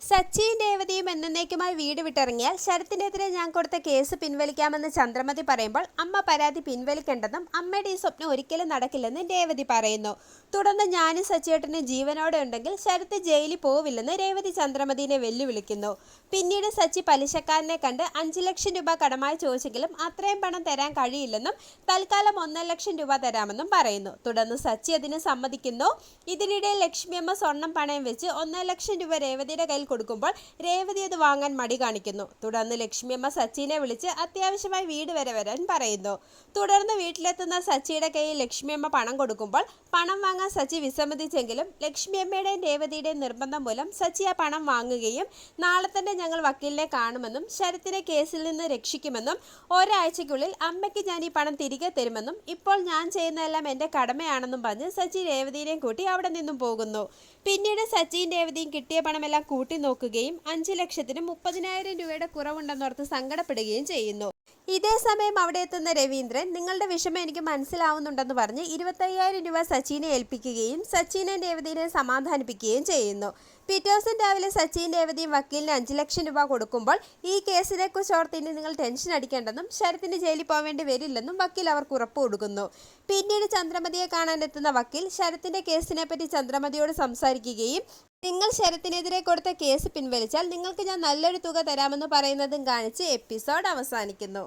സച്ചിയും രേവതിയും എന്നേക്കുമായി വീട് വിട്ടിറങ്ങിയാൽ ശരത്തിനെതിരെ ഞാൻ കൊടുത്ത കേസ് പിൻവലിക്കാമെന്ന് ചന്ദ്രമതി പറയുമ്പോൾ അമ്മ പരാതി പിൻവലിക്കേണ്ടെന്നും അമ്മയുടെ ഈ സ്വപ്നം ഒരിക്കലും നടക്കില്ലെന്നും രേവതി പറയുന്നു. തുടർന്ന് ഞാനും സച്ചിയേട്ടനും ജീവനോടെ ഉണ്ടെങ്കിൽ ശരത്ത് ജയിലിൽ പോവില്ലെന്ന് രേവതി ചന്ദ്രമതിയെ വെല്ലുവിളിക്കുന്നു. പിന്നീട് സച്ചി പലിശക്കാരനെ കണ്ട് 5 ലക്ഷം രൂപ കടമായി ചോദിച്ചെങ്കിലും അത്രയും പണം തരാൻ കഴിയില്ലെന്നും തൽക്കാലം 1.5 ലക്ഷം രൂപ തരാമെന്നും പറയുന്നു. തുടർന്ന് സച്ചി അതിന് സമ്മതിക്കുന്നു. ഇതിനിടെ ലക്ഷ്മിയമ്മ സ്വർണം പണയം വെച്ച് 1.5 ലക്ഷം രൂപ രേവതിയുടെ കയ്യിൽ കൊടുക്കുമ്പോൾ രേവതി അത് വാങ്ങാൻ മടി കാണിക്കുന്നു. തുടർന്ന് ലക്ഷ്മിയമ്മ സച്ചിനെ വിളിച്ച് അത്യാവശ്യമായി വീട് വരെ വരാൻ പറയുന്നു. തുടർന്ന് വീട്ടിലെത്തുന്ന സച്ചിയുടെ കയ്യിൽ ലക്ഷ്മിയമ്മ പണം കൊടുക്കുമ്പോൾ പണം വാങ്ങാൻ സച്ചി വിസമ്മതിച്ചെങ്കിലും ലക്ഷ്മിയമ്മയുടെയും രേവതിയുടെയും നിർബന്ധം മൂലം സച്ചി ആ പണം വാങ്ങുകയും നാളെ തന്നെ ഞങ്ങൾ വക്കീലിനെ കാണുമെന്നും ശരത്തിനെ കേസിൽ നിന്ന് രക്ഷിക്കുമെന്നും ഒരാഴ്ചയ്ക്കുള്ളിൽ അമ്മയ്ക്ക് ഞാൻ ഈ പണം തിരികെ തരുമെന്നും ഇപ്പോൾ ഞാൻ ചെയ്യുന്നതെല്ലാം എൻ്റെ കടമയാണെന്നും പറഞ്ഞ് സച്ചി രേവതിയെയും കൂട്ടി അവിടെ നിന്നും പോകുന്നു. പിന്നീട് സച്ചിയും രേവതിയും കിട്ടിയ പണമെല്ലാം കൂട്ടി നോക്കുകയും 5 ലക്ഷത്തിന് 30,000 രൂപയുടെ കുറവുണ്ടെന്നോർത്ത് സങ്കടപ്പെടുകയും ചെയ്യുന്നു. ഇതേ സമയം അവിടെ എത്തുന്ന രവീന്ദ്രൻ നിങ്ങളുടെ വിഷമം എനിക്ക് മനസ്സിലാവുന്നുണ്ടെന്ന് പറഞ്ഞ് 25,000 രൂപ സച്ചിനെ ഏൽപ്പിക്കുകയും സച്ചിനെ രേവതിയെ സമാധാനിപ്പിക്കുകയും ചെയ്യുന്നു. പിറ്റേ ദിവസം രാവിലെ സച്ചിൻ രേവതിയും വക്കീലിന് 5 ലക്ഷം രൂപ കൊടുക്കുമ്പോൾ ഈ കേസിനെ കുറിച്ച് ഓർത്ത് ഇനി നിങ്ങൾ ടെൻഷൻ അടിക്കേണ്ടെന്നും ശരത്തിന് ജയിലിൽ പോവേണ്ടി വരില്ലെന്നും വക്കീൽ അവർക്ക് ഉറപ്പ് കൊടുക്കുന്നു. പിന്നീട് ചന്ദ്രമതിയെ കാണാനെത്തുന്ന വക്കീൽ ശരത്തിന്റെ കേസിനെ പറ്റി ചന്ദ്രമതിയോട് സംസാരിക്കുകയും നിങ്ങൾ ശരത്തിനെതിരെ കൊടുത്ത കേസ് പിൻവലിച്ചാൽ നിങ്ങൾക്ക് ഞാൻ നല്ലൊരു തുക തരാമെന്ന് പറയുന്നതും കാണിച്ച് എപ്പിസോഡ് അവസാനിക്കുന്നു.